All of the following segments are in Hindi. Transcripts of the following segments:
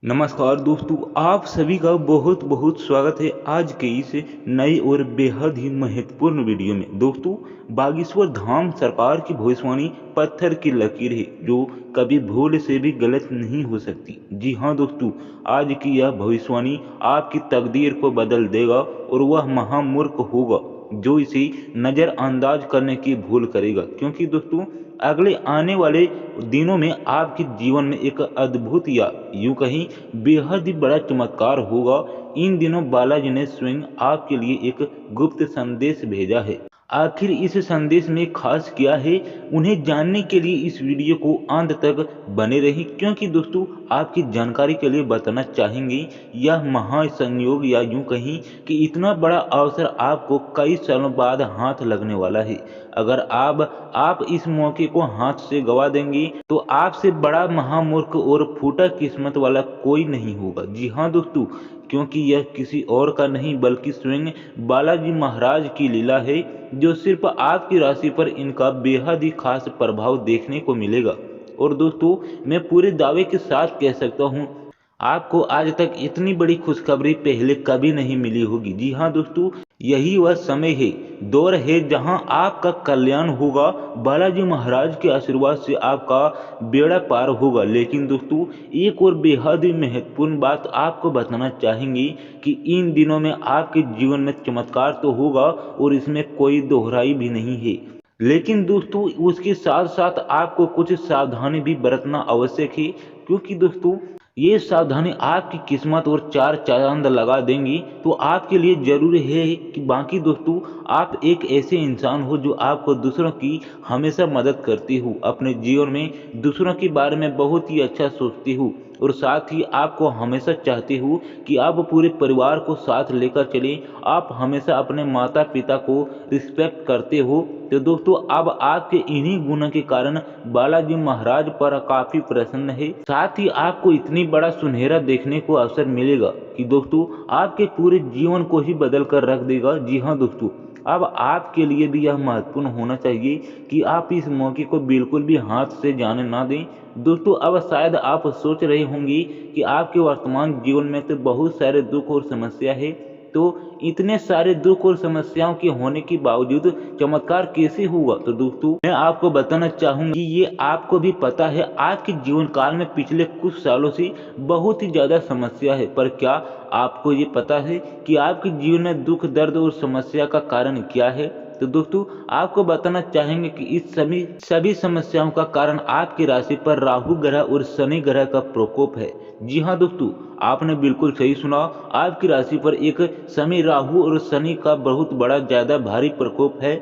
नमस्कार दोस्तों, आप सभी का बहुत बहुत स्वागत है आज के इस नई और बेहद ही महत्वपूर्ण वीडियो में। दोस्तों, बागेश्वर धाम सरकार की भविष्यवाणी पत्थर की लकीर है जो कभी भूल से भी गलत नहीं हो सकती। जी हाँ दोस्तों, आज की यह भविष्यवाणी आपकी तकदीर को बदल देगा और वह महामूर्ख होगा जो इसे नज़रअंदाज करने की भूल करेगा, क्योंकि दोस्तों अगले आने वाले दिनों में आपके जीवन में एक अद्भुत या यूं कहीं बेहद ही बड़ा चमत्कार होगा। इन दिनों बालाजी ने स्वयं आपके लिए एक गुप्त संदेश भेजा है। आखिर इस संदेश में खास क्या है, उन्हें जानने के लिए इस वीडियो को अंत तक बने रही, क्योंकि दोस्तों आपकी जानकारी के लिए बताना चाहेंगे यह महासंयोग या यूं कहीं कि इतना बड़ा अवसर आपको कई सालों बाद हाथ लगने वाला है। अगर आप इस मौके को हाथ से गवा देंगे तो आपसे बड़ा महामूर्ख और फूटा किस्मत वाला कोई नहीं होगा। जी हाँ दोस्तों, क्योंकि यह किसी और का नहीं बल्कि स्वयं बालाजी महाराज की लीला है, जो सिर्फ आपकी राशि पर इनका बेहद ही खास प्रभाव देखने को मिलेगा। और दोस्तों, मैं पूरे दावे के साथ कह सकता हूँ आपको आज तक इतनी बड़ी खुशखबरी पहले कभी नहीं मिली होगी। जी हाँ दोस्तों, यही वह समय है, दौर है जहां आपका कल्याण होगा। बालाजी महाराज के आशीर्वाद से आपका बेड़ा पार होगा। लेकिन दोस्तों, एक और बेहद ही महत्वपूर्ण बात आपको बताना चाहेंगे कि इन दिनों में आपके जीवन में चमत्कार तो होगा और इसमें कोई दोहराई भी नहीं है। लेकिन दोस्तों, उसके साथ साथ आपको कुछ सावधानी भी बरतना आवश्यक है, क्योंकि दोस्तों ये सावधानी आपकी किस्मत और चार चांद लगा देंगी। तो आपके लिए जरूरी है कि बाकी दोस्तों आप एक ऐसे इंसान हो जो आपको दूसरों की हमेशा मदद करती हो, अपने जीवन में दूसरों के बारे में बहुत ही अच्छा सोचती हो और साथ ही आपको हमेशा चाहती हो कि आप पूरे परिवार को साथ लेकर चलें। आप हमेशा अपने माता पिता को रिस्पेक्ट करते हो। तो दोस्तों, अब आपके इन्हीं गुणों के कारण बालाजी महाराज पर काफी प्रसन्न है। साथ ही आपको इतनी बड़ा सुनहरा देखने को अवसर मिलेगा कि दोस्तों आपके पूरे जीवन को ही बदल कर रख देगा। जी हाँ दोस्तों, अब आपके लिए भी यह महत्वपूर्ण होना चाहिए कि आप इस मौके को बिल्कुल भी हाथ से जाने ना दें। दोस्तों, अब शायद आप सोच रहे होंगे कि आपके वर्तमान जीवन में तो बहुत सारे दुख और समस्या है, तो इतने सारे दुख और समस्याओं के होने के बावजूद चमत्कार कैसे हुआ? तो दोस्तों, मैं आपको बताना चाहूंगा कि ये आपको भी पता है, आपके जीवन काल में पिछले कुछ सालों से बहुत ही ज्यादा समस्या है। पर क्या आपको ये पता है कि आपके जीवन में दुख, दर्द और समस्या का कारण क्या है? तो दोस्तों, आपको बताना चाहेंगे कि इस सभी समस्याओं का कारण आपकी राशि पर राहु ग्रह और शनि ग्रह का प्रकोप है। जी हाँ दोस्तों, आपने बिल्कुल सही सुना। आपकी राशि पर एक समय राहु और शनि का बहुत बड़ा ज्यादा भारी प्रकोप है।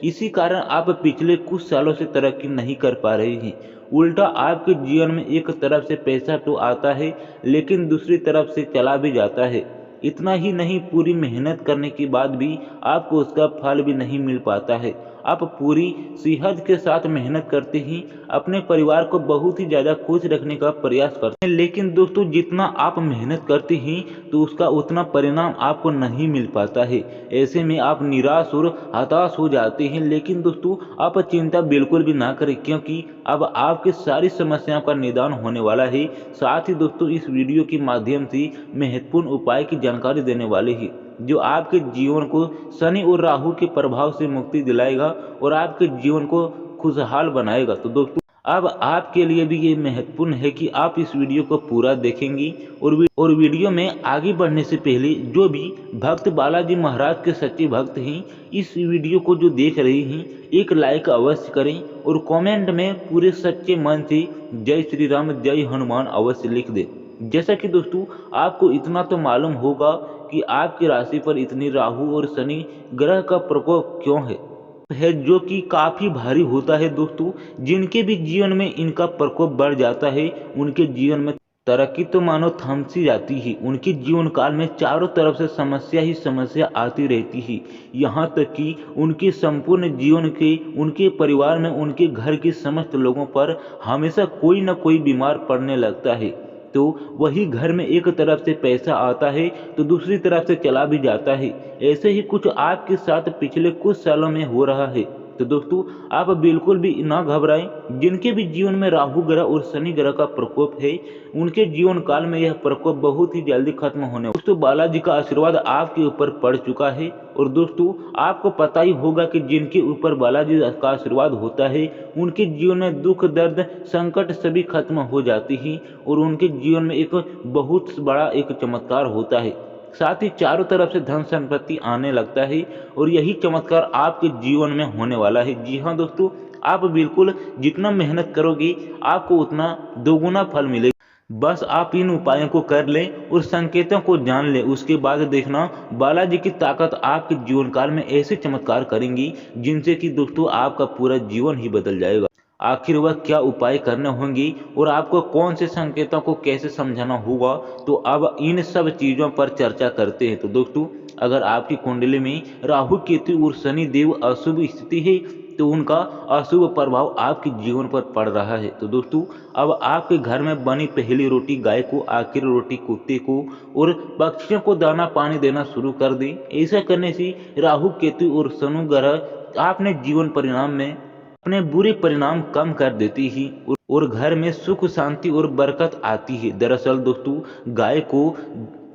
इसी कारण आप पिछले कुछ सालों से तरक्की नहीं कर पा रहे हैं। उल्टा आपके जीवन में एक तरफ से पैसा तो आता है, लेकिन दूसरी तरफ से चला भी जाता है। इतना ही नहीं, पूरी मेहनत करने के बाद भी आपको उसका फल भी नहीं मिल पाता है। आप पूरी सेहत के साथ मेहनत करते ही अपने परिवार को बहुत ही ज़्यादा खुश रखने का प्रयास करते हैं, लेकिन दोस्तों जितना आप मेहनत करते हैं तो उसका उतना परिणाम आपको नहीं मिल पाता है। ऐसे में आप निराश और हताश हो जाते हैं। लेकिन दोस्तों, आप चिंता बिल्कुल भी ना करें, क्योंकि अब आपके सारी समस्याओं का निदान होने वाला है। साथ ही दोस्तों, इस वीडियो के माध्यम से महत्वपूर्ण उपाय की जानकारी देने वाले हैं जो आपके जीवन को शनि और राहु के प्रभाव से मुक्ति दिलाएगा और आपके जीवन को खुशहाल बनाएगा। तो दोस्तों, अब आपके लिए भी ये महत्वपूर्ण है कि आप इस वीडियो को पूरा देखेंगी और वीडियो में आगे बढ़ने से पहले जो भी भक्त बालाजी महाराज के सच्चे भक्त हैं, इस वीडियो को जो देख रहे हैं, एक लाइक अवश्य करें और कमेंट में पूरे सच्चे मन से जय श्री राम, जय हनुमान अवश्य लिख दें। जैसा कि दोस्तों आपको इतना तो मालूम होगा कि आपकी राशि पर इतनी राहु और शनि ग्रह का प्रकोप क्यों है जो कि काफी भारी होता है। दोस्तों, जिनके भी जीवन में इनका प्रकोप बढ़ जाता है, उनके जीवन में तरक्की तो मानो थम सी जाती है। उनके जीवन काल में चारों तरफ से समस्या ही समस्या आती रहती है। यहाँ तक कि उनके संपूर्ण जीवन के, उनके परिवार में, उनके घर के समस्त लोगों पर हमेशा कोई न कोई बीमार पड़ने लगता है। तो वही घर में एक तरफ से पैसा आता है तो दूसरी तरफ से चला भी जाता है। ऐसे ही कुछ आपके साथ पिछले कुछ सालों में हो रहा है। तो दोस्तों आप बिल्कुल भी ना घबराएं। जिनके भी जीवन में राहु ग्रह और शनि ग्रह का प्रकोप है, उनके जीवन काल में यह प्रकोप बहुत ही जल्दी खत्म होने। दोस्तों बालाजी का आशीर्वाद आपके ऊपर पड़ चुका है। और दोस्तों आपको पता ही होगा कि जिनके ऊपर बालाजी का आशीर्वाद होता है, उनके जीवन में दुख दर्द संकट सभी खत्म हो जाती हैं और उनके जीवन में एक बहुत बड़ा एक चमत्कार होता है। साथ ही चारों तरफ से धन संपत्ति आने लगता है और यही चमत्कार आपके जीवन में होने वाला है। जी हाँ दोस्तों, आप बिल्कुल जितना मेहनत करोगे आपको उतना दोगुना फल मिलेगा। बस आप इन उपायों को कर लें और संकेतों को जान लें, उसके बाद देखना बालाजी की ताकत आपके जीवन काल में ऐसे चमत्कार करेंगी जिनसे कि दोस्तों आपका पूरा जीवन ही बदल जाएगा। आखिर वह क्या उपाय करने होंगे और आपको कौन से संकेतों को कैसे समझाना होगा, तो अब इन सब चीज़ों पर चर्चा करते हैं। तो दोस्तों अगर आपकी कुंडली में राहु केतु और शनि देव अशुभ स्थिति है तो उनका अशुभ प्रभाव आपके जीवन पर पड़ रहा है। तो दोस्तों अब आपके घर में बनी पहली रोटी गाय को, आखिरी रोटी कुत्ते को और पक्षियों को दाना पानी देना शुरू कर दें। ऐसा करने से राहु केतु और शनि ग्रह आपने जीवन परिणाम में अपने बुरे परिणाम कम कर देती ही और घर में सुख शांति और बरकत आती है। दरअसल दोस्तों गाय को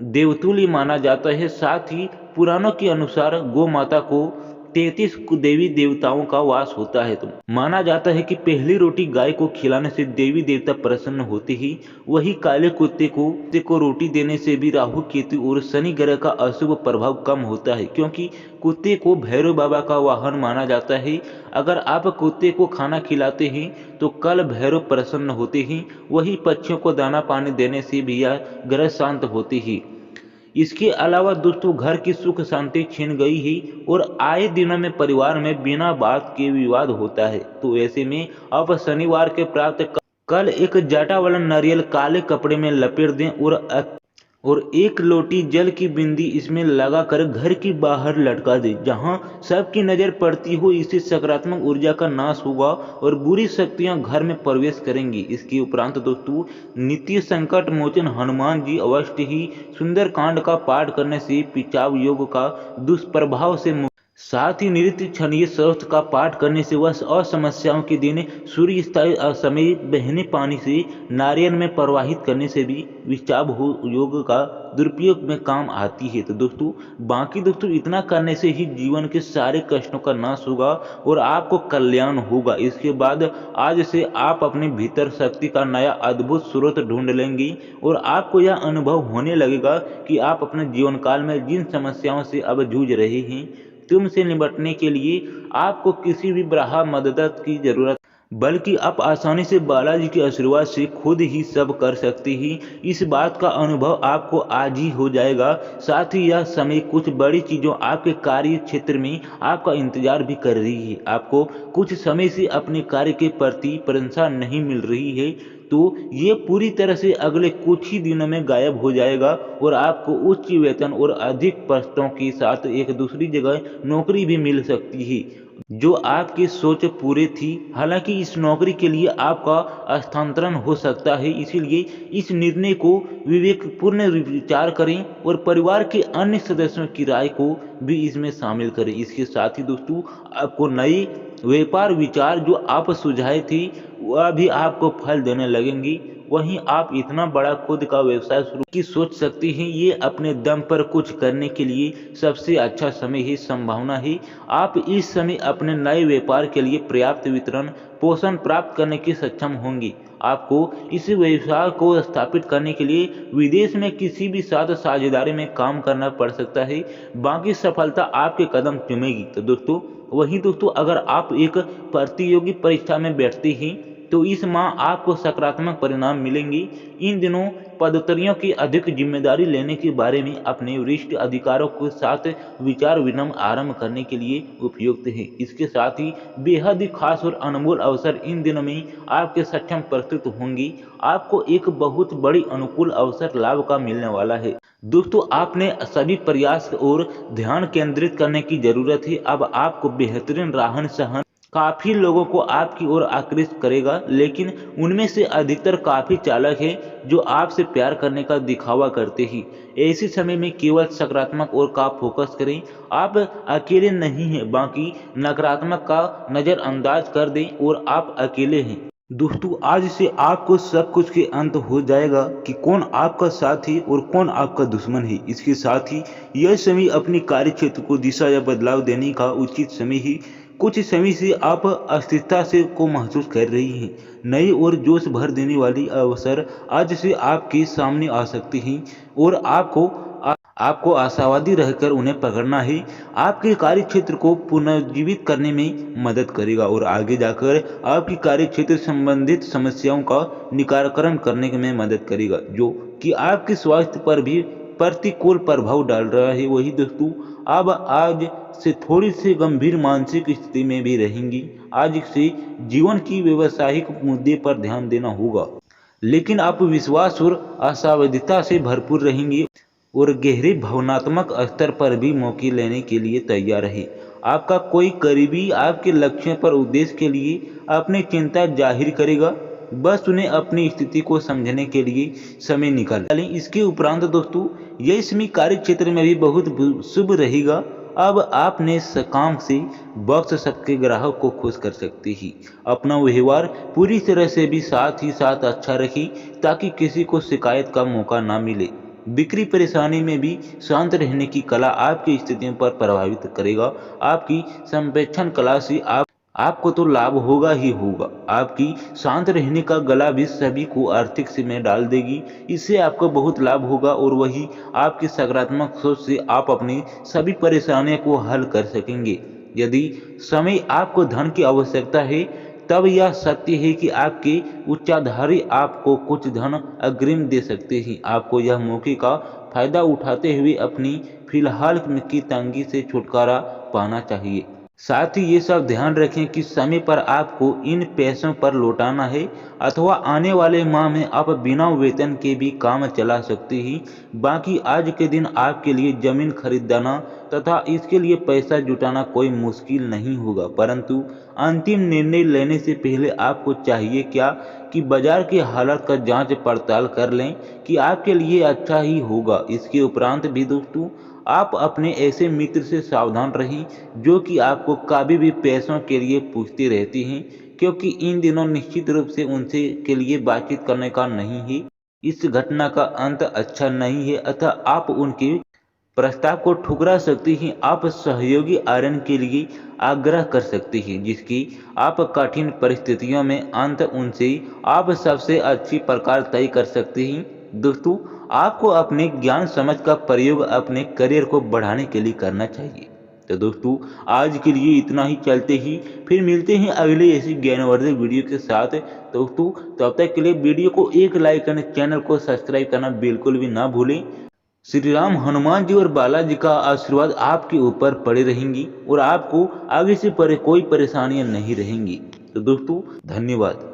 देवतुल्य माना जाता है। साथ ही पुराणों के अनुसार गौ माता को 33 देवी देवताओं का वास होता है। तो माना जाता है कि पहली रोटी गाय को खिलाने से देवी देवता प्रसन्न होते ही वही काले कुत्ते को रोटी देने से भी राहु केतु और शनि ग्रह का अशुभ प्रभाव कम होता है, क्योंकि कुत्ते को भैरव बाबा का वाहन माना जाता है। अगर आप कुत्ते को खाना खिलाते हैं तो कल भैरव प्रसन्न होते ही वही पक्षियों को दाना पानी देने से भी यह ग्रह शांत होते ही। इसके अलावा दोस्तों घर की सुख शांति छिन गई है और आए दिनों में परिवार में बिना बात के विवाद होता है। तो ऐसे में अब शनिवार के प्रातः कल एक जाटा वाला नारियल काले कपड़े में लपेट दें और एक लोटी जल की बिंदी इसमें लगाकर घर के बाहर लटका दें, जहां सबकी नजर पड़ती हो। इससे सकारात्मक ऊर्जा का नाश होगा और बुरी शक्तियां घर में प्रवेश करेंगी। इसके उपरांत दोस्तों नित्य संकट मोचन हनुमान जी अवश्य ही सुंदरकांड का पाठ करने से पिचाव योग का दुष्प्रभाव से साथ ही नृत्य क्षणीय स्रोत का पाठ करने से वह असमस्याओं के दिन सूर्य स्थायी असमय बहने पानी से नारियल में प्रवाहित करने से भी विचाव योग का दुरुपयोग में काम आती है। तो दोस्तों बाकी दोस्तों इतना करने से ही जीवन के सारे कष्टों का नाश होगा और आपको कल्याण होगा। इसके बाद आज से आप अपने भीतर शक्ति का नया अद्भुत स्रोत ढूंढ लेंगे और आपको यह अनुभव होने लगेगा कि आप अपने जीवन काल में जिन समस्याओं से अब जूझ रहे हैं, तुमसे निपटने के लिए आपको किसी भी ब्राह्मण मदद की जरूरत, बल्कि आप आसानी से बालाजी के आशीर्वाद से खुद ही सब कर सकते ही। इस बात का अनुभव आपको आज ही हो जाएगा। साथ ही यह समय कुछ बड़ी चीज़ों आपके कार्य क्षेत्र में आपका इंतजार भी कर रही है। आपको कुछ समय से अपने कार्य के प्रति प्रशंसा नहीं मिल रही है, तो ये पूरी तरह से अगले कुछ ही दिनों में गायब हो जाएगा और आपको उच्च वेतन और अधिक पोस्टों के साथ एक दूसरी जगह नौकरी भी मिल सकती है जो आपकी सोच पूरी थी। हालांकि इस नौकरी के लिए आपका स्थानांतरण हो सकता है, इसीलिए इस निर्णय को विवेकपूर्ण विचार करें और परिवार के अन्य सदस्यों की राय को भी इसमें शामिल करें। इसके साथ ही दोस्तों आपको नए व्यापार विचार जो आप सुझाए थे वह भी आपको फल देने लगेंगी। वहीं आप इतना बड़ा खुद का व्यवसाय शुरू की सोच सकते हैं। ये अपने दम पर कुछ करने के लिए सबसे अच्छा समय है, संभावना है। आप इस समय अपने नए व्यापार के लिए पर्याप्त वितरण पोषण प्राप्त करने की सक्षम होंगी। आपको इस व्यवसाय को स्थापित करने के लिए विदेश में किसी भी साथ साझेदारी में काम करना पड़ सकता है। बाकी सफलता आपके कदम चूमेगी। तो दोस्तों वहीं दोस्तों अगर आप एक प्रतियोगी परीक्षा में बैठते हैं तो इस माह आपको सकारात्मक परिणाम मिलेंगे। इन दिनों पदोन्नतियों की अधिक जिम्मेदारी लेने के बारे में अपने वरिष्ठ अधिकारियों के साथ विचार विनिमय आरंभ करने के लिए उपयुक्त है। इसके साथ ही बेहद ही खास और अनमोल अवसर इन दिनों में आपके सक्षम प्रस्तुत होंगी। आपको एक बहुत बड़ी अनुकूल अवसर लाभ का मिलने वाला है। दोस्तों आपने सभी प्रयास और ध्यान केंद्रित करने की जरूरत है। अब आपको बेहतरीन रहन सहन काफी लोगों को आपकी ओर आकृष्ट करेगा, लेकिन उनमें से अधिकतर काफी चालाक हैं जो आपसे प्यार करने का दिखावा करते ही। ऐसे समय में केवल सकारात्मक ओर का फोकस करें। आप अकेले नहीं हैं, बाकी नकारात्मक का नजरअंदाज कर दें और आप अकेले हैं। दोस्तों, आज से आपको सब कुछ के अंत हो जाएगा कि कौन आपका साथी और कौन आपका दुश्मन है। इसके साथ ही यह समय अपने कार्य क्षेत्र को दिशा या बदलाव देने का उचित समय है। कुछ समय से आप अस्थिरता से को महसूस कर रही हैं। नई और जोश भर देने वाली अवसर आज से आपके सामने आ सकते हैं और आपको आशावादी रहकर उन्हें पकड़ना है। आपके कार्य क्षेत्र को पुनर्जीवित करने में मदद करेगा और आगे जाकर आपकी कार्य क्षेत्र संबंधित समस्याओं का निराकरण करने में मदद करेगा, जो कि आपके स्वास्थ्य पर भी प्रतिकूल प्रभाव डाल रहा है। वही दोस्तों, अब आज से थोड़ी सी गंभीर मानसिक स्थिति में भी रहेंगी। आज से जीवन की व्यवसायिक मुद्दे पर ध्यान देना होगा, लेकिन आप विश्वास और आशावादिता से भरपूर रहेंगे और गहरे भावनात्मक स्तर पर भी मौके लेने के लिए तैयार है। आपका कोई करीबी आपके लक्ष्य पर उद्देश्य के लिए अपनी चिंता जाहिर करेगा, बस उन्हें अपनी स्थिति को समझने के लिए समय निकालें। इसके उपरांत दोस्तों, यह समय कार्य क्षेत्र में भी बहुत शुभ रहेगा। अब आपने काम से बख्श सबके ग्राहक को खुश कर सकते ही अपना व्यवहार पूरी तरह से भी साथ ही साथ अच्छा रखें, ताकि किसी को शिकायत का मौका ना मिले। बिक्री परेशानी में भी शांत रहने की कला आपकी स्थितियों पर प्रभावित करेगा। आपकी संप्रेषण कला से आपको तो लाभ होगा ही होगा। आपकी शांत रहने का गला भी सभी को आर्थिक से में डाल देगी। इससे आपको बहुत लाभ होगा और वही आपकी सकारात्मक सोच से आप अपनी सभी परेशानियों को हल कर सकेंगे। यदि समय आपको धन की आवश्यकता है, तब यह सत्य है कि आपके उच्चाधिकारी आपको कुछ धन अग्रिम दे सकते हैं। आपको यह मौके का फायदा उठाते हुए अपनी फिलहाल की तंगी से छुटकारा पाना चाहिए। साथ ही ये सब ध्यान रखें कि समय पर आपको इन पैसों पर लौटाना है, अथवा आने वाले माह में आप बिना वेतन के भी काम चला सकते हैं। बाकी आज के दिन आपके लिए जमीन खरीदना तथा इसके लिए पैसा जुटाना कोई मुश्किल नहीं होगा, परंतु अंतिम निर्णय लेने से पहले आपको चाहिए क्या कि बाजार की हालत का जांच पड़ताल कर लें कि आपके लिए अच्छा ही होगा। इसके उपरांत भी दोस्तों, आप अपने ऐसे मित्र से सावधान रहें जो कि आपको कभी भी पैसों के लिए पूछते रहते हैं, क्योंकि इन दिनों निश्चित रूप से उनसे के लिए बातचीत करने का नहीं है। इस घटना का अंत अच्छा नहीं है, अतः आप उनके प्रस्ताव को ठुकरा सकते हैं। आप सहयोगी आर्यन के लिए आग्रह कर सकते हैं, जिसकी आप कठिन परिस्थितियों में अंत उनसे आप सबसे अच्छी प्रकार तय कर सकते हैं। दोस्तों, आपको अपने ज्ञान समझ का प्रयोग अपने करियर को बढ़ाने के लिए करना चाहिए। तो दोस्तों, आज के लिए इतना ही। चलते ही फिर मिलते हैं अगले ऐसी ज्ञानवर्धक वीडियो के साथ। दोस्तों, तब तक के लिए वीडियो को एक लाइक करना, चैनल को सब्सक्राइब करना बिल्कुल भी ना भूलें। श्री राम, हनुमान जी और बालाजी का आशीर्वाद आपके ऊपर पड़े रहेंगी और आपको आगे से कोई परेशानियां नहीं रहेंगी। तो दोस्तों, धन्यवाद।